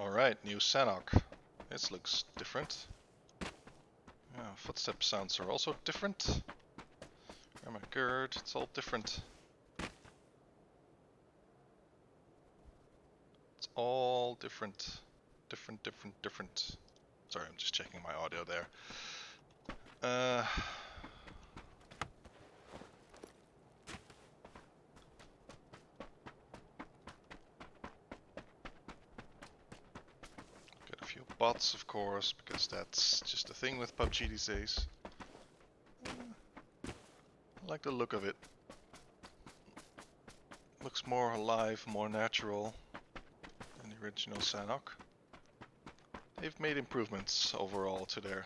Alright, new Sanhok. This looks different. Yeah, footstep sounds are also different. Oh my god, it's all different. It's all different. Different. Sorry, I'm just checking my audio there. Got a few bots, of course, because that's just a thing with PUBG these days. I like the look of it. Looks more alive, more natural than the original Sanhok. They've made improvements overall to their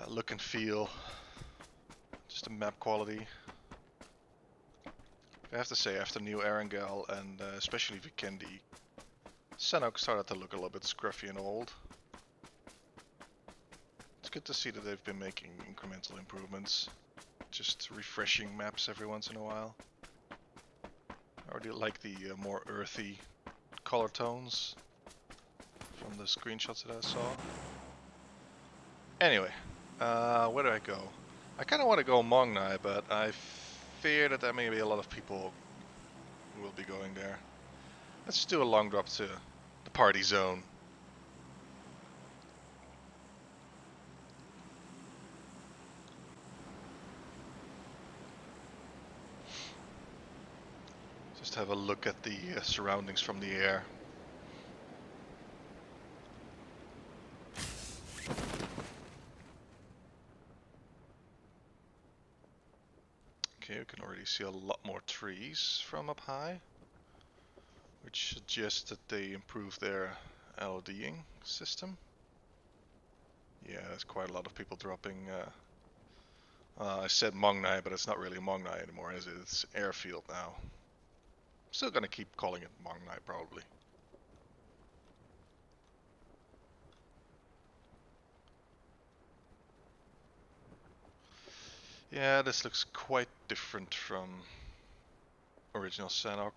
look and feel, just the map quality. I have to say, after New Erangel and especially Vikendi, Sanhok started to look a little bit scruffy and old. It's good to see that they've been making incremental improvements, just refreshing maps every once in a while. I already like the more earthy color tones from the screenshots that I saw. Anyway, where do I go? I kind of want to go Mongnai, but I fear that there may be a lot of people who will be going there. Let's just do a long drop to the party zone. Just have a look at the surroundings from the air. Okay, you can already see a lot more trees from up high, which suggests that they improved their LODing system. Yeah, there's quite a lot of people dropping. I said Mongnai, but it's not really Mongnai anymore, is it? It's Airfield now. Still gonna keep calling it Mongnai, probably. Yeah, this looks quite different from original Sanhok.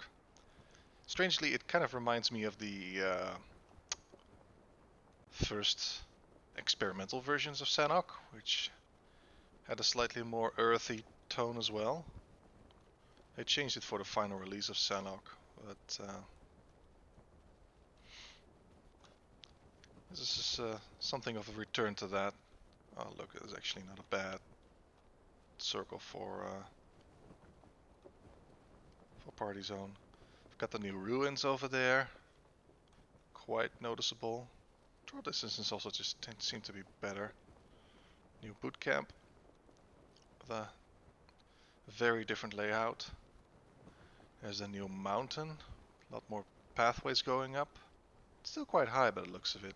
Strangely, it kind of reminds me of the first experimental versions of Sanhok, which had a slightly more earthy tone as well. They changed it for the final release of Sanhok, but this is something of a return to that. Oh look, it's actually not a bad circle for party zone. We've got the new ruins over there, quite noticeable. Draw distance is also just seem to be better. New boot camp with a very different layout. There's a new mountain, a lot more pathways going up. It's still quite high by the looks of it.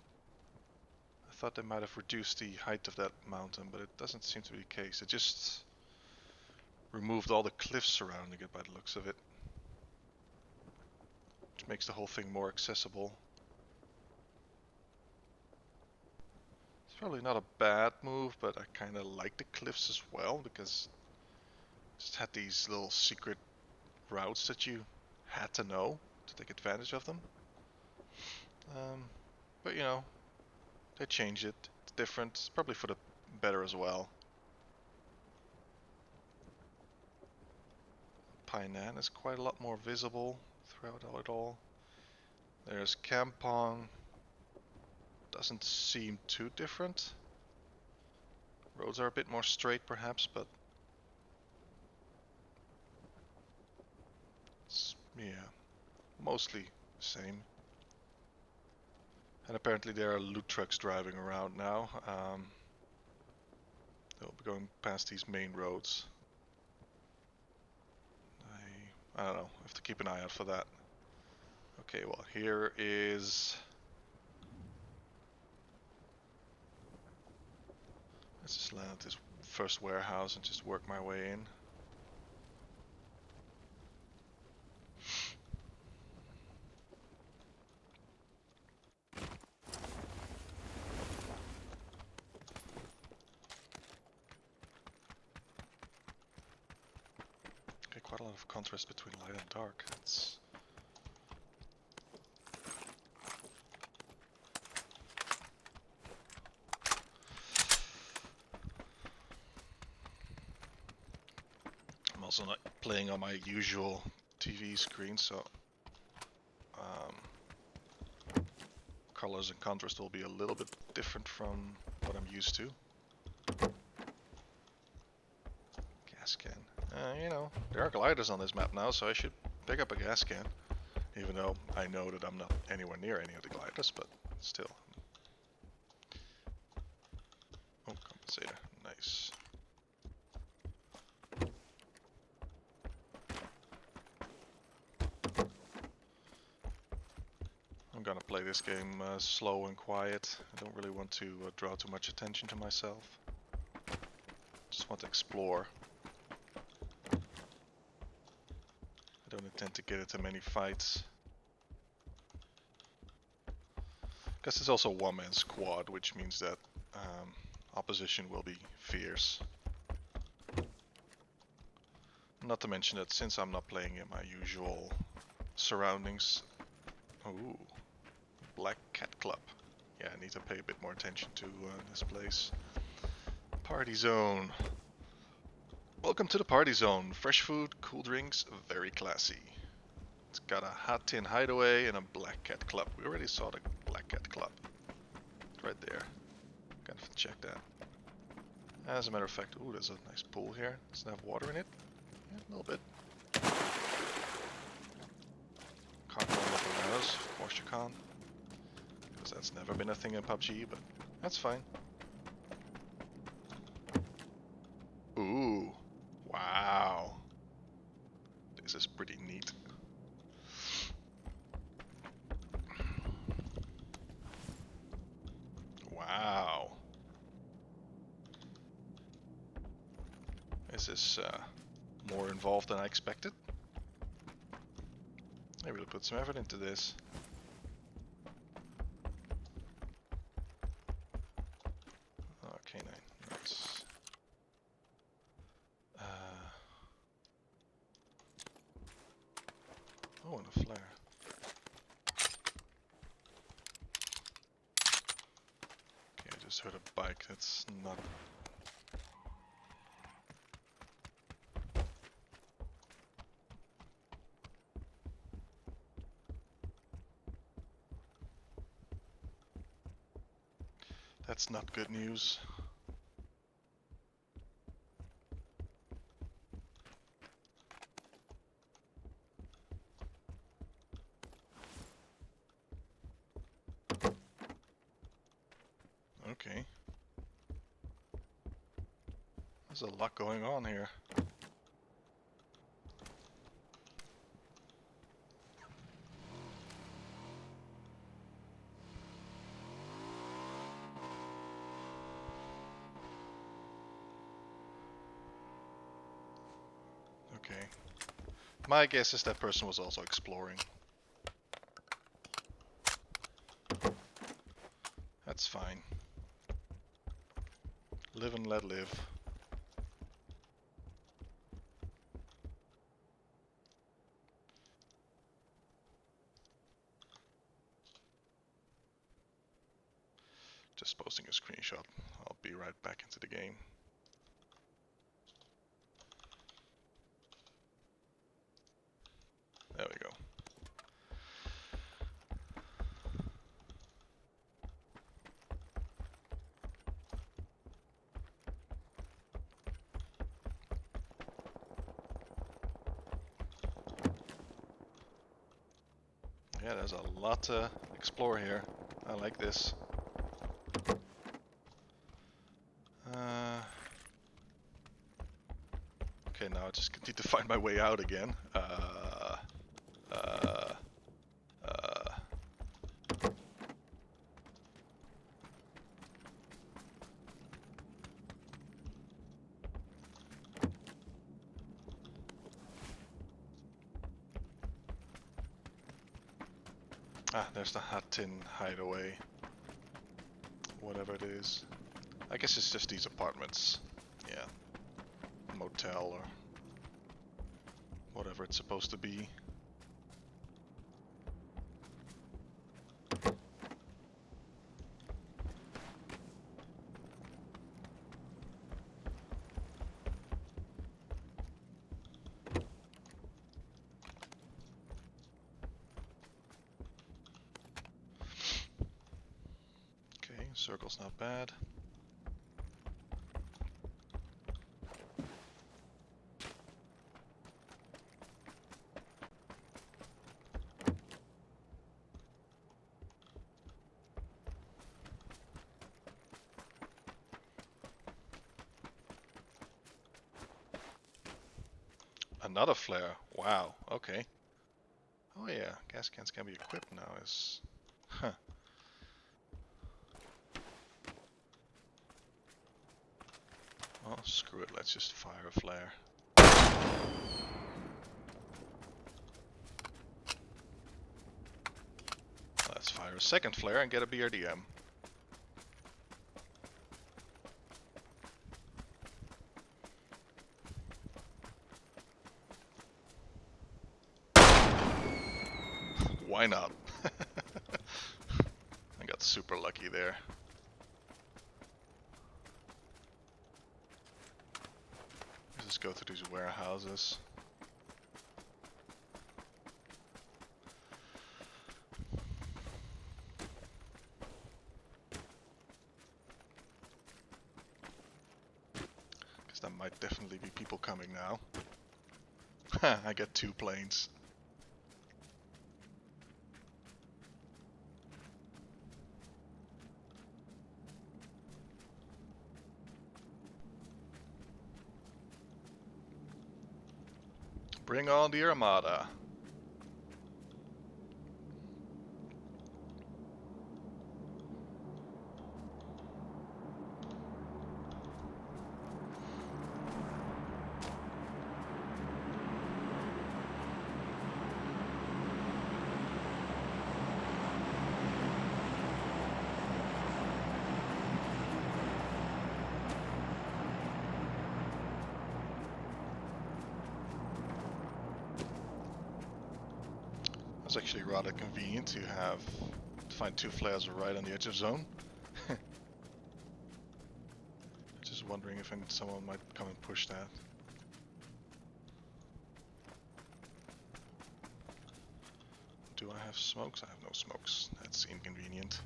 I thought they might have reduced the height of that mountain, but it doesn't seem to be the case. It just removed all the cliffs surrounding it by the looks of it, which makes the whole thing more accessible. It's probably not a bad move, but I kind of like the cliffs as well, because it just had these little secret routes that you had to know to take advantage of them. But you know, they changed it. It's different. It's probably for the better as well. Painan is quite a lot more visible throughout it all. There's Kampong. Doesn't seem too different. Roads are a bit more straight perhaps, but it's, yeah, mostly the same. And apparently there are loot trucks driving around now. They'll be going past these main roads. I don't know, I have to keep an eye out for that. Okay, well here is... Let's just land at this first warehouse and just work my way in. Okay, quite a lot of contrast between light and dark. It's also not playing on my usual TV screen, so colors and contrast will be a little bit different from what I'm used to. Gas can. You know, there are gliders on this map now, so I should pick up a gas can. Even though I know that I'm not anywhere near any of the gliders, but still. Oh, compensator. Nice. I'm gonna play this game slow and quiet. I don't really want to draw too much attention to myself. Just want to explore. I don't intend to get into many fights. Because it's also a one-man squad, which means that opposition will be fierce. Not to mention that since I'm not playing in my usual surroundings... Ooh. Black Cat Club. Yeah, I need to pay a bit more attention to this place. Party zone. Welcome to the party zone. Fresh food, cool drinks, very classy. It's got a hot tin hideaway and a Black Cat Club. We already saw the Black Cat Club. It's right there. Gotta check that. As a matter of fact, ooh, there's a nice pool here. Does it have water in it? Yeah, a little bit. Can't go on the bananas. Of course you can't. Because that's never been a thing in PUBG, but that's fine. Ooh. Wow. This is pretty neat. Wow. This is more involved than I expected. I really put some effort into this. Okay, nice. Oh, and a flare. Okay, I just heard a bike. That's not... That's not good news. Okay. There's a lot going on here. Okay. My guess is that person was also exploring. That's fine. Live and let live. Just posting a screenshot. I'll be right back into the game. There we go. Yeah, there's a lot to explore here. I like this. Okay, now I just need to find my way out again. Ah, there's the hot tin hideaway. Whatever it is. I guess it's just these apartments. Yeah. Motel or whatever it's supposed to be. circle's not bad. Another flare. Wow. Okay. Oh yeah, gas cans can be equipped now. Huh. Well, screw it. Let's just fire a flare. Let's fire a second flare and get a BRDM. Why not? I got super lucky there. Let's just go through these warehouses. Because there might definitely be people coming now. I get 2 planes. Bring on the Armada. It's actually rather convenient to find 2 flares right on the edge of zone. Just wondering if someone might come and push that. Do I have smokes? I have no smokes. That's inconvenient.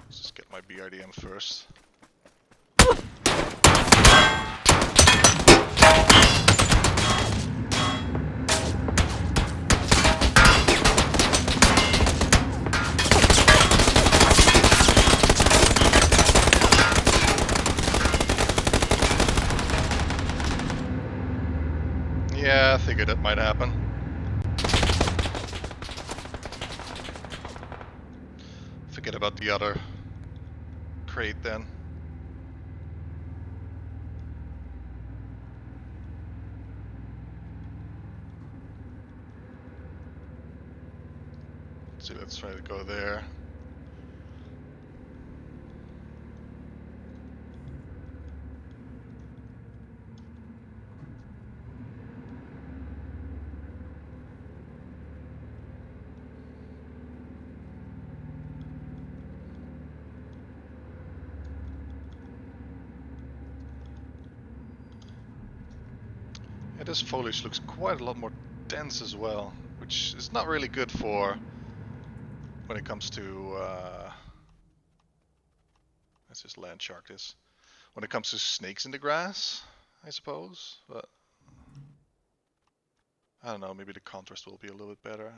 Let's just get my BRDM first. Yeah, I figured that might happen. Forget about the other crate then. So let's try to go there. Yeah, this foliage looks quite a lot more dense as well, which is not really good for when it comes to let's just land shark this. When it comes to snakes in the grass, I suppose, but I don't know, maybe the contrast will be a little bit better.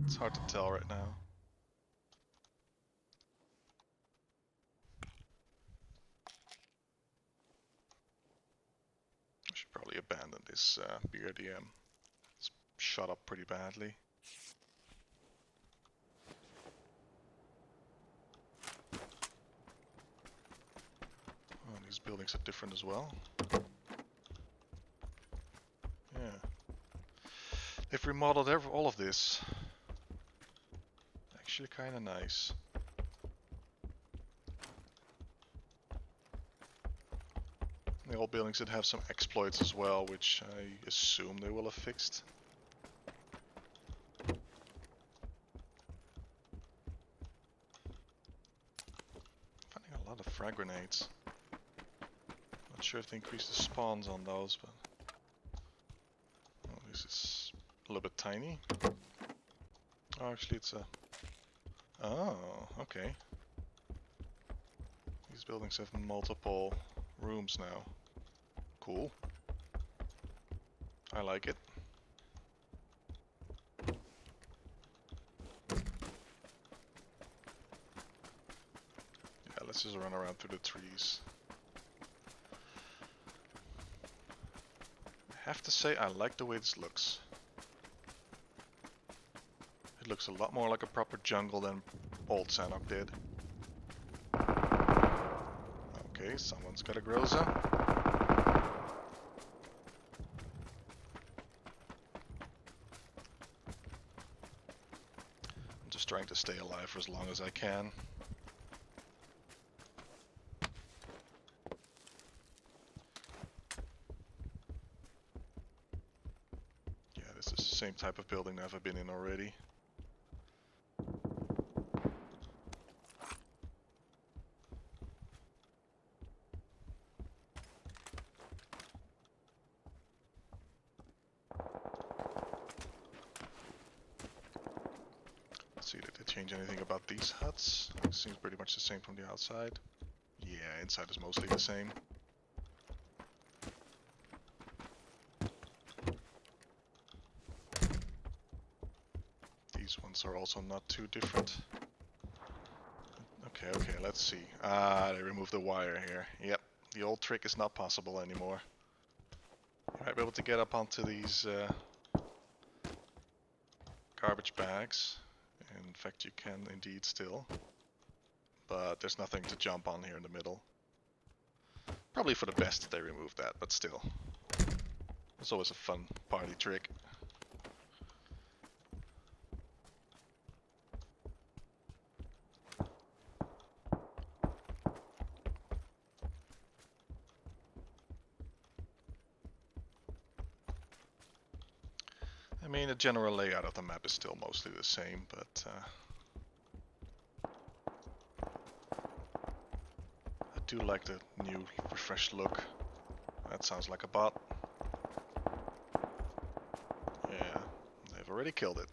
It's hard to tell right now. I should probably abandon this BRDM. It's shot up pretty badly. Oh, these buildings are different as well. Yeah. They've remodeled all of this. Actually kinda nice. The old buildings that have some exploits as well, which I assume they will have fixed. Finding a lot of frag grenades. Not sure if they increased the spawns on those, but tiny. Oh, actually it's a... Oh, okay. These buildings have multiple rooms now. Cool. I like it. Yeah, let's just run around through the trees. I have to say, I like the way this looks. It looks a lot more like a proper jungle than old Sanhok did. Okay, someone's got a Groza. I'm just trying to stay alive for as long as I can. Yeah, this is the same type of building that I've been in already. See, did they change anything about these huts? It seems pretty much the same from the outside. Yeah, inside is mostly the same. These ones are also not too different. Okay, let's see. Ah, they removed the wire here. Yep, the old trick is not possible anymore. You might be able to get up onto these garbage bags. In fact, you can indeed still. But there's nothing to jump on here in the middle. Probably for the best that they removed that, but still. It's always a fun party trick. I mean, the general layout of the map is still mostly the same, but I do like the new, refreshed look. That sounds like a bot. Yeah, they've already killed it.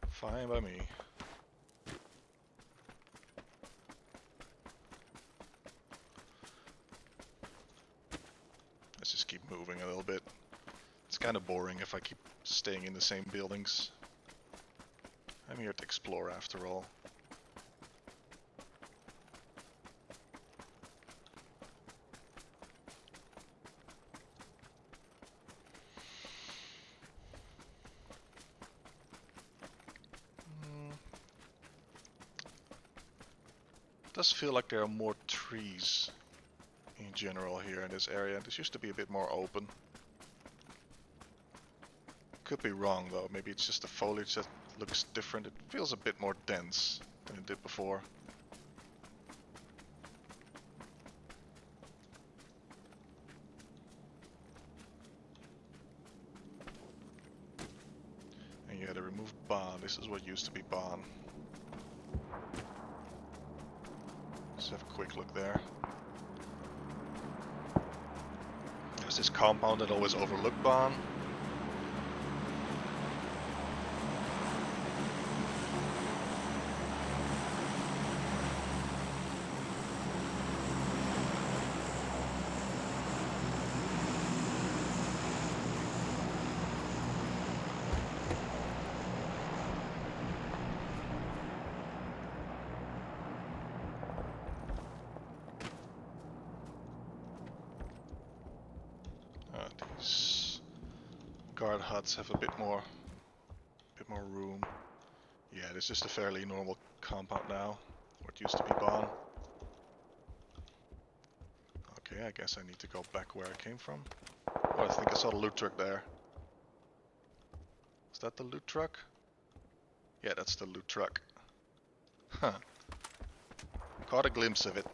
Fine by me. Let's just keep moving a little bit. It's kind of boring if I keep staying in the same buildings. I'm here to explore after all. It does feel like there are more trees in general here in this area. This used to be a bit more open. Could be wrong though, maybe it's just the foliage that looks different. It feels a bit more dense than it did before. And yeah, they removed Barn. This is what used to be Barn. Let's have a quick look there. There's this compound that always overlooked Barn. These guard huts have a bit more room. Yeah, it's just a fairly normal compound now. What used to be Barn. Okay, I guess I need to go back where I came from. Oh, I think I saw the loot truck there. Is that the loot truck? Yeah, that's the loot truck. Huh. Caught a glimpse of it.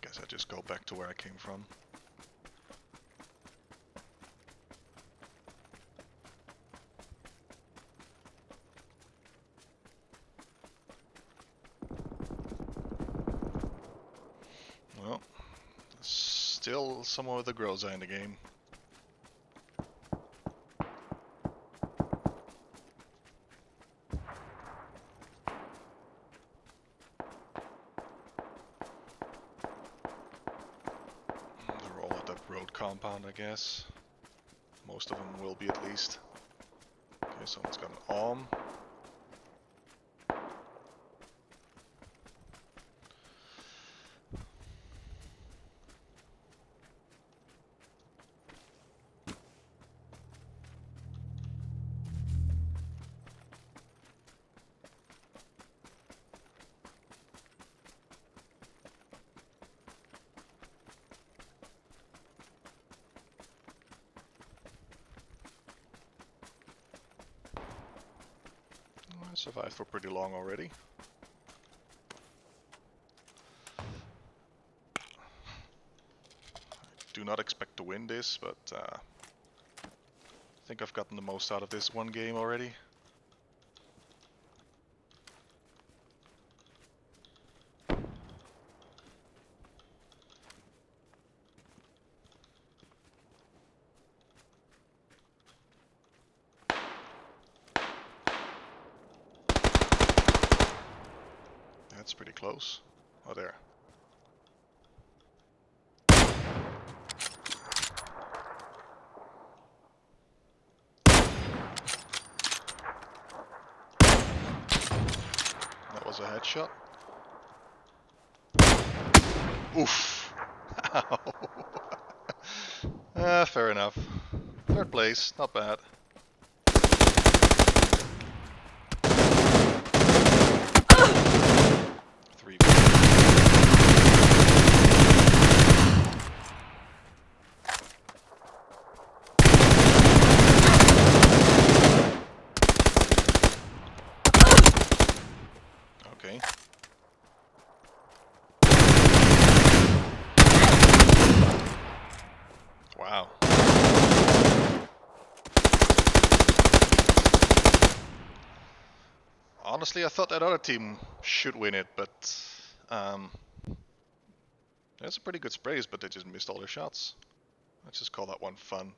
Guess I just go back to where I came from. Still someone with a Groza in the game. They're all at that road compound, I guess. Most of them will be at least. Okay, someone's got an arm. I survived for pretty long already. Do not expect to win this, but I think I've gotten the most out of this one game already. That's pretty close. Oh, there. That was a headshot. Oof. Ow. Fair enough. Third place, not bad. Three. Okay. Wow. Honestly, I thought that other team should win it, but that's a pretty good sprays, but they just missed all their shots. Let's just call that one fun.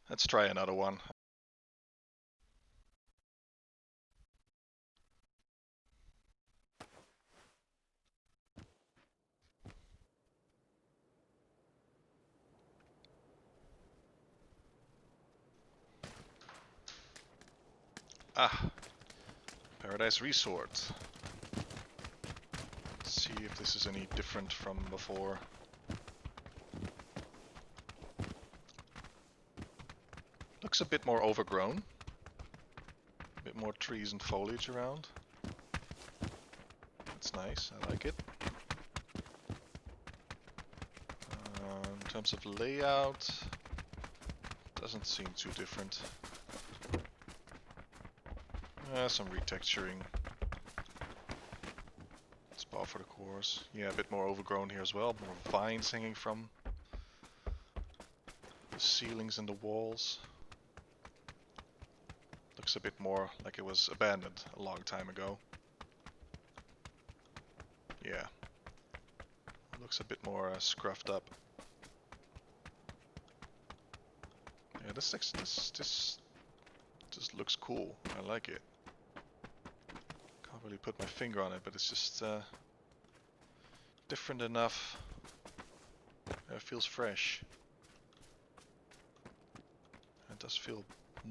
Let's try another one. Ah, Paradise Resort. Let's see if this is any different from before. Looks a bit more overgrown. A bit more trees and foliage around. That's nice, I like it. In terms of layout, doesn't seem too different. Some retexturing. It's par for the course. Yeah, a bit more overgrown here as well. More vines hanging from the ceilings and the walls. Looks a bit more like it was abandoned a long time ago. Yeah. It looks a bit more scruffed up. Yeah, this just looks cool. I like it. Can't really put my finger on it, but it's just different enough. It feels fresh. It does feel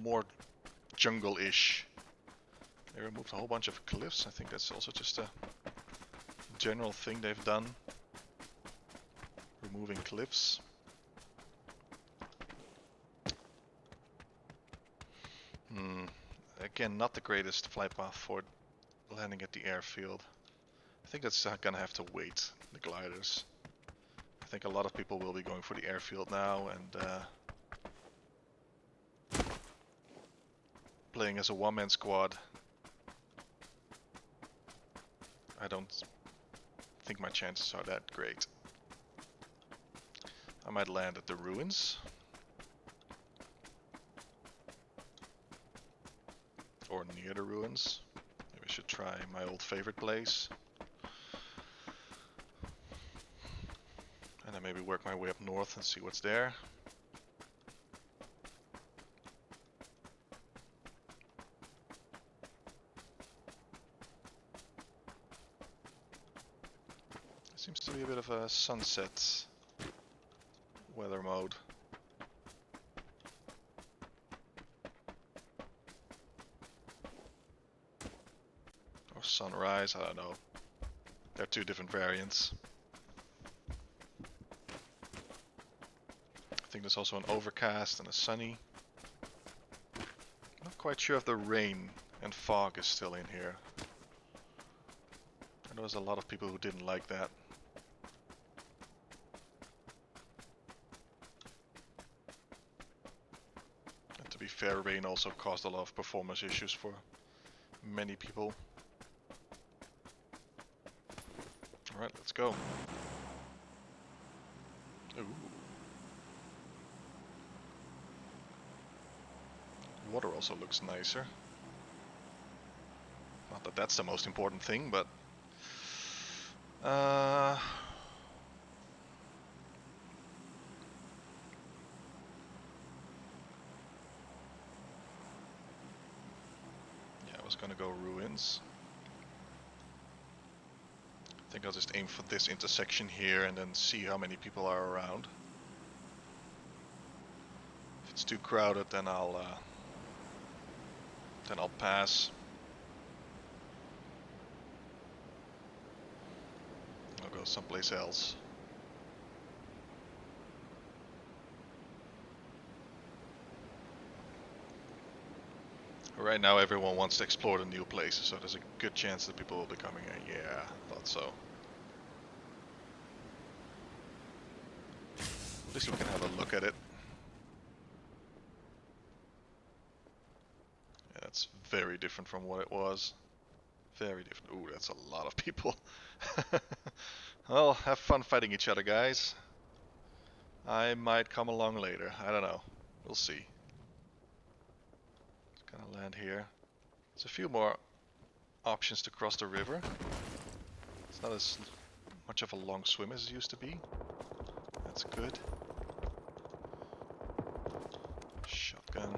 more jungle-ish. They removed a whole bunch of cliffs. I think that's also just a general thing they've done. Removing cliffs. Again, not the greatest flight path for landing at the airfield. I think that's gonna have to wait, the gliders. I think a lot of people will be going for the airfield now and playing as a one-man squad. I don't think my chances are that great. I might land at the ruins. or near the ruins. Maybe I should try my old favorite place. And then maybe work my way up north and see what's there. Seems to be a bit of a sunset weather mode. Or sunrise, I don't know. They're two different variants. I think there's also an overcast and a sunny. Not quite sure if the rain and fog is still in here. I know there's a lot of people who didn't like that. And to be fair, rain also caused a lot of performance issues for many people. Alright, let's go. Ooh. Water also looks nicer. Not that that's the most important thing, but... yeah, I was gonna go ruins. I think I'll just aim for this intersection here and then see how many people are around. If it's too crowded, then I'll pass. I'll go someplace else. Right now everyone wants to explore the new places, so there's a good chance that people will be coming in. Yeah, thought so. At least we can have a look at it. Yeah, that's very different from what it was. Very different. Ooh, that's a lot of people. Well, have fun fighting each other, guys. I might come along later. I don't know. We'll see. Just gonna land here. There's a few more options to cross the river. It's not as much of a long swim as it used to be. That's good. Shotgun.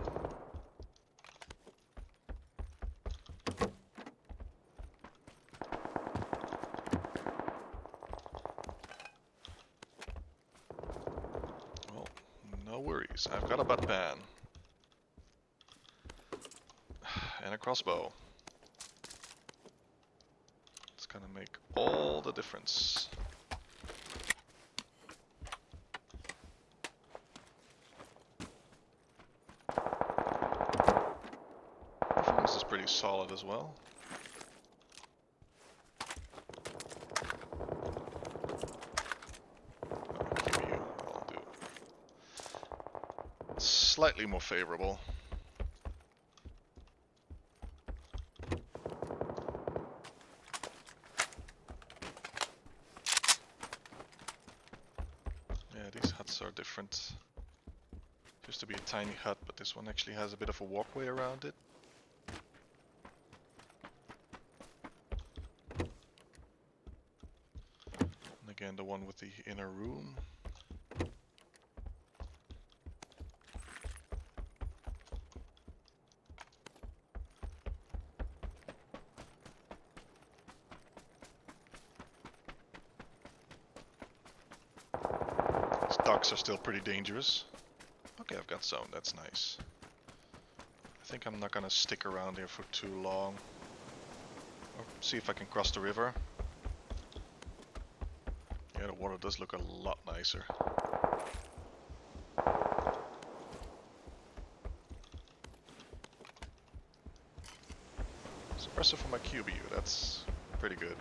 Well, no worries. I've got a butt pan. And a crossbow. It's gonna make all the difference. Performance is pretty solid as well. QU, I'll do. Slightly more favorable. These huts are different. Used to be a tiny hut, but this one actually has a bit of a walkway around it. And again, the one with the inner room. Ducks are still pretty dangerous. Okay, I've got zone, that's nice. I think I'm not gonna stick around here for too long. Or see if I can cross the river. Yeah, the water does look a lot nicer. Suppressor for my QBU, that's pretty good.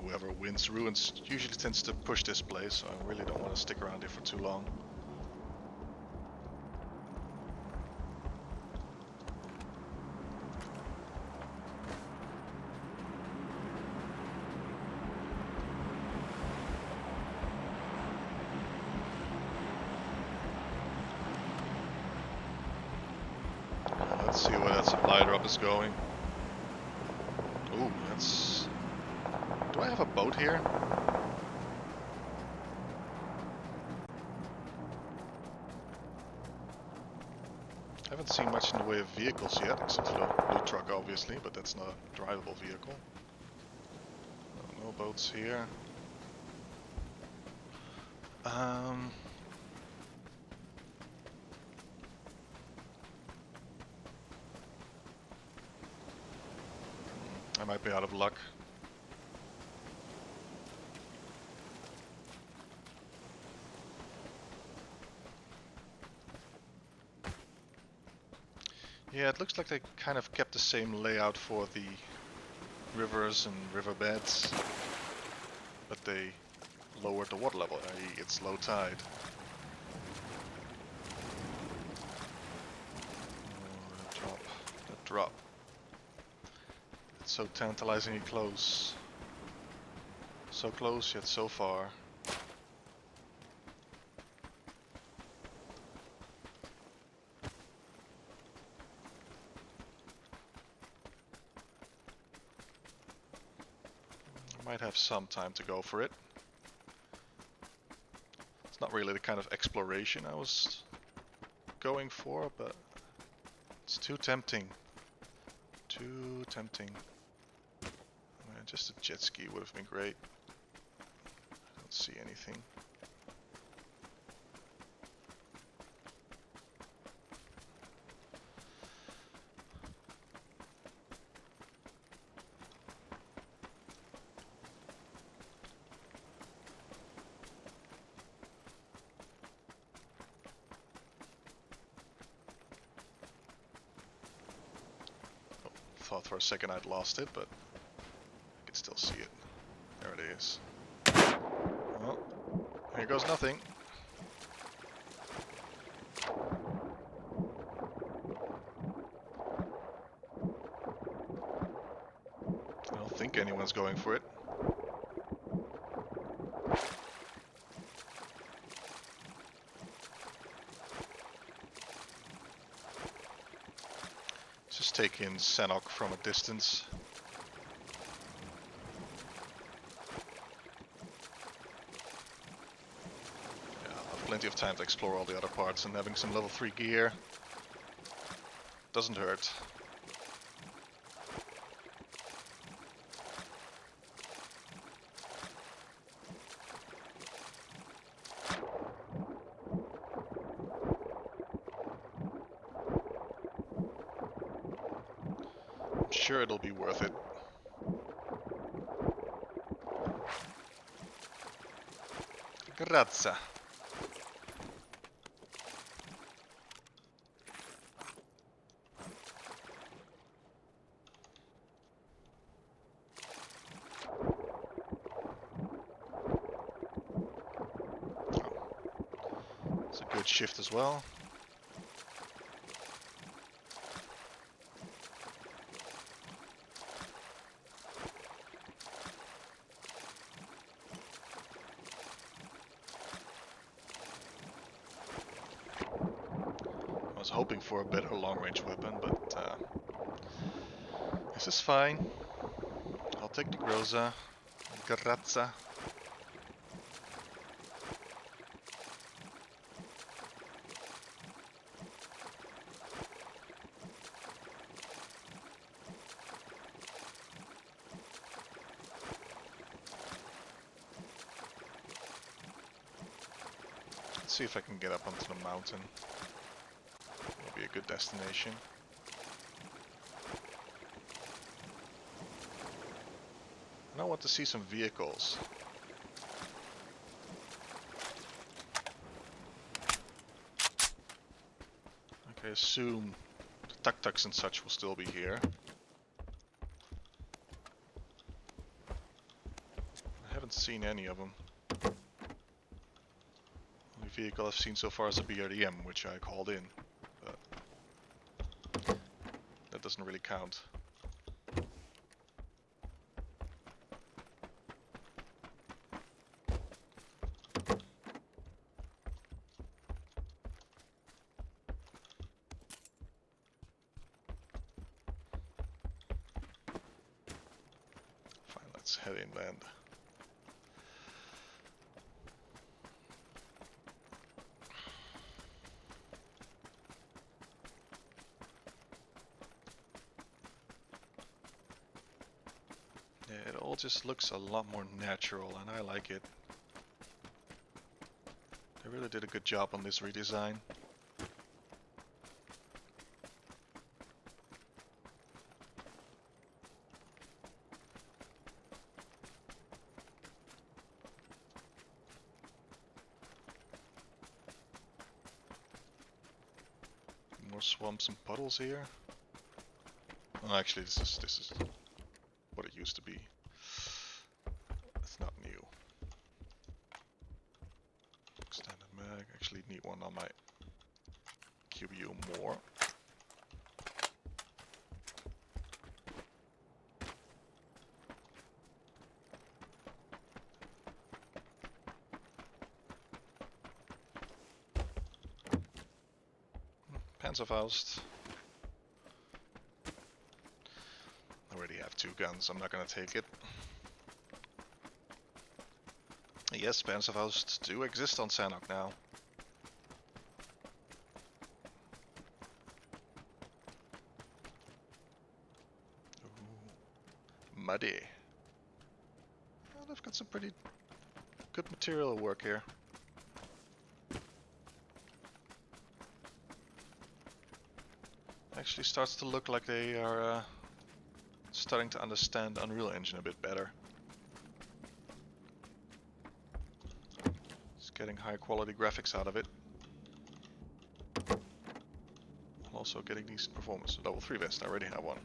Whoever wins ruins usually tends to push this place, so I really don't want to stick around here for too long. ship is going. Ooh, that's... Do I have a boat here? I haven't seen much in the way of vehicles yet, except for the loot truck obviously, but that's not a drivable vehicle. No boats here. I might be out of luck. Yeah, it looks like they kind of kept the same layout for the rivers and riverbeds, but they lowered the water level, i.e. it's low tide. Oh, that drop. It's so tantalizingly close. So close yet so far. Might have some time to go for it. It's not really the kind of exploration I was going for, but it's too tempting. Too tempting. Just a jet ski would have been great. I don't see anything. Thought for a second I'd lost it, but I can still see it. There it is. Well, here goes nothing. I don't think anyone's going for it. Just take in Sanhok from a distance. Yeah, I'll have plenty of time to explore all the other parts, and having some level 3 gear doesn't hurt. Sure, it'll be worth it. Grazie. It's a good shift as well. I was hoping for a better long-range weapon, but this is fine. I'll take the Groza. Grazie. Let's see if I can get up onto the mountain. Will be a good destination. And I want to see some vehicles. Okay, assume the tuk-tuks and such will still be here. I haven't seen any of them. Only vehicle I've seen so far is a BRDM, which I called in. But that doesn't really count. let's head inland. Yeah, it all just looks a lot more natural, and I like it. They really did a good job on this redesign. More swamps and puddles here. Oh, actually, this is what it used to be. It's not new. Extended mag. Actually, need one on my QBU more. Panzerfaust. I already have 2 guns, I'm not gonna take it. Yes, Panzerfausts do exist on Sanhok now. Ooh, muddy. Well, they've got some pretty good material work here. Actually starts to look like they are starting to understand Unreal Engine a bit better. It's getting high quality graphics out of it. Also getting decent performance. Level 3 vest, I already have one.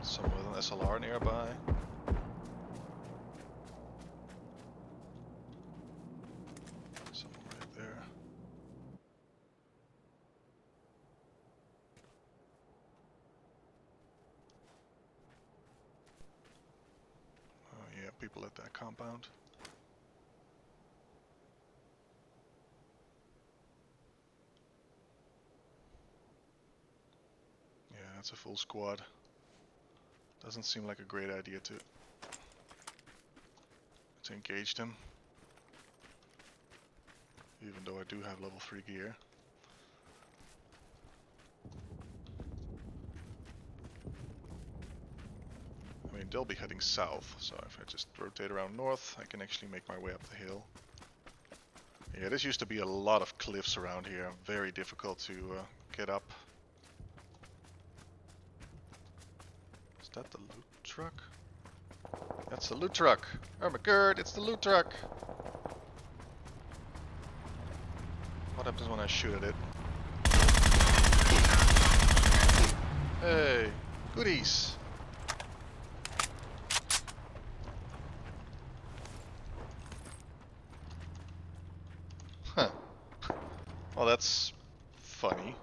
Someone with an SLR nearby. Someone right there. Oh yeah, people at that compound. Yeah, that's a full squad. Doesn't seem like a great idea to engage them. Even though I do have level 3 gear. I mean, they'll be heading south, so if I just rotate around north, I can actually make my way up the hill. Yeah, this used to be a lot of cliffs around here, very difficult to get up. Is that the loot truck? That's the loot truck! Oh my god, it's the loot truck! What happens when I shoot at it? Hey, goodies! Huh. Well, that's funny.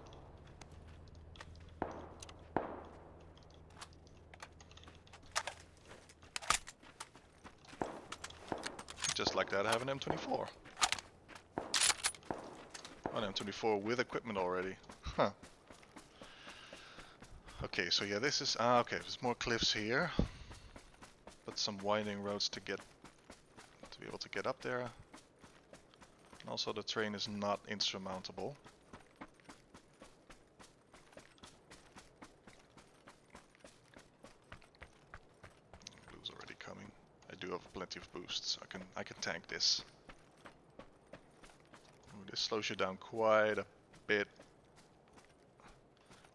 Just like that, I have an M24. An M24 with equipment already. Huh. Okay, so yeah, this is... okay, there's more cliffs here. But some winding roads to be able to get up there. And also the terrain is not insurmountable. Blue's already coming. I do have plenty of boosts. I can tank this. Ooh, this slows you down quite a bit.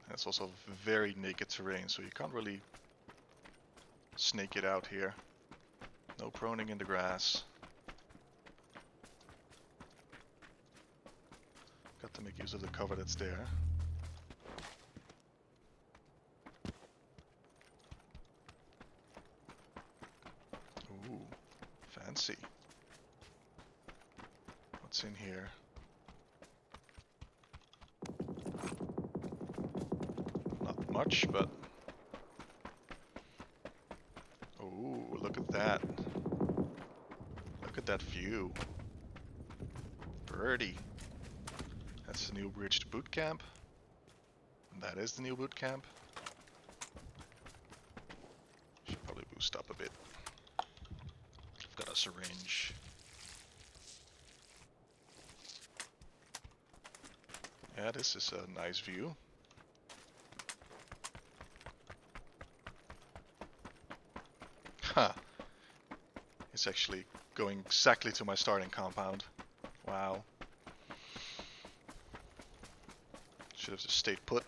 And it's also very naked terrain, so you can't really snake it out here. No proning in the grass. Got to make use of the cover that's there. and see. What's in here? Not much, but... Ooh, look at that. Look at that view. Birdie. That's the new bridge to boot camp. That is the new boot camp. Should probably boost up a bit. I've got a syringe. Yeah, this is a nice view. Ha! It's actually going exactly to my starting compound. Wow. Should have just stayed put.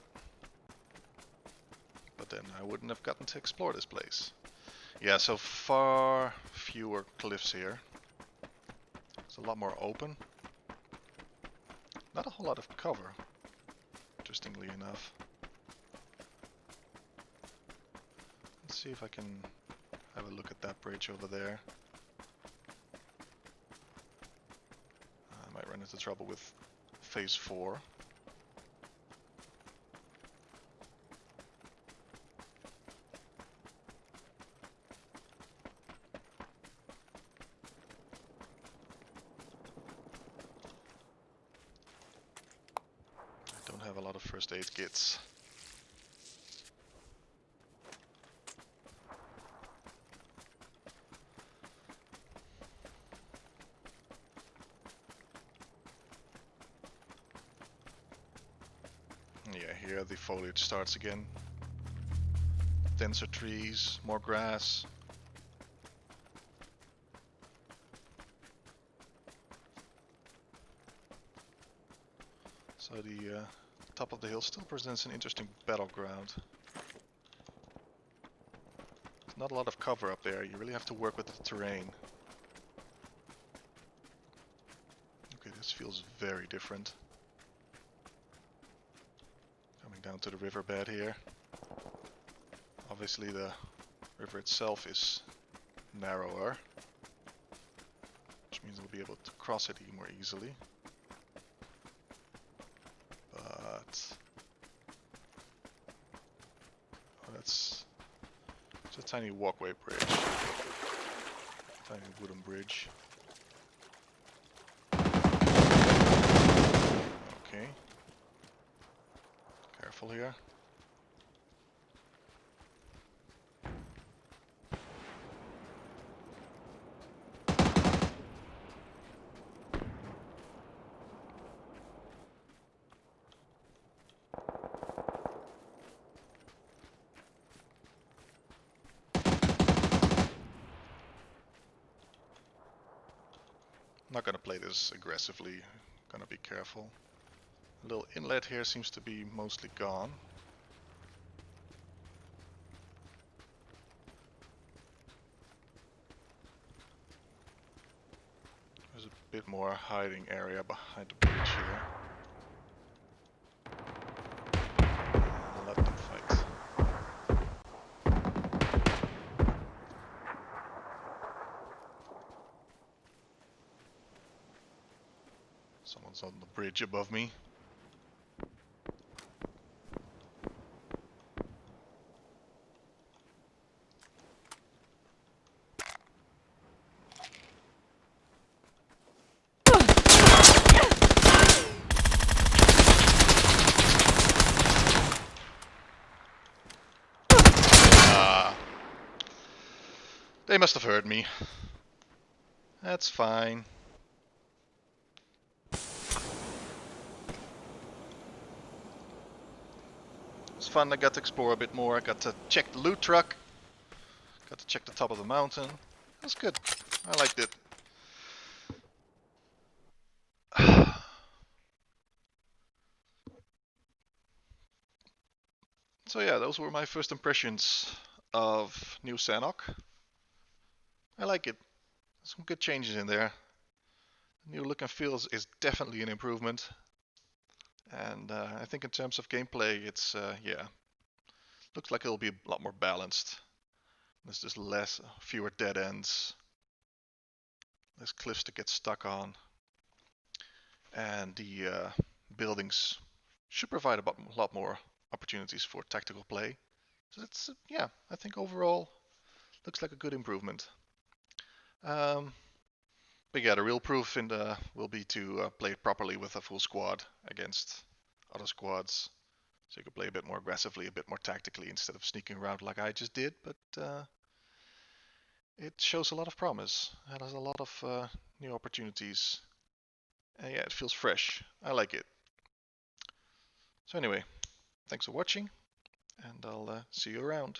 But then I wouldn't have gotten to explore this place. Yeah, so far fewer cliffs here. It's a lot more open. Not a whole lot of cover, interestingly enough. Let's see if I can have a look at that bridge over there. I might run into trouble with phase 4. I don't have a lot of first aid kits. Yeah, here the foliage starts again. Denser trees, more grass. So the top of the hill still presents an interesting battleground. There's not a lot of cover up there, you really have to work with the terrain. Okay, this feels very different. Coming down to the riverbed here. Obviously the river itself is narrower, which means we'll be able to cross it more easily. But that's just a tiny walkway bridge, tiny wooden bridge. Okay, careful here. I'm not gonna play this aggressively, gonna be careful. A little inlet here seems to be mostly gone. There's a bit more hiding area behind the bridge here. Let them fight. Someone's on the bridge above me. They must have heard me. That's fine. It's fun, I got to explore a bit more, I got to check the loot truck. Got to check the top of the mountain. That's good. I liked it. So yeah, those were my first impressions of New Sanhok. I like it. Some good changes in there. The new look and feel is definitely an improvement. And I think in terms of gameplay, it's, yeah, looks like it'll be a lot more balanced. There's just fewer dead ends. less cliffs to get stuck on, and the buildings should provide a lot more opportunities for tactical play. So that's, yeah, I think overall looks like a good improvement. Um, but yeah, the real proof will be to play it properly with a full squad against other squads. So you can play a bit more aggressively, a bit more tactically instead of sneaking around like I just did. But it shows a lot of promise. It has a lot of new opportunities. And yeah, it feels fresh. I like it. So anyway, thanks for watching, and I'll see you around.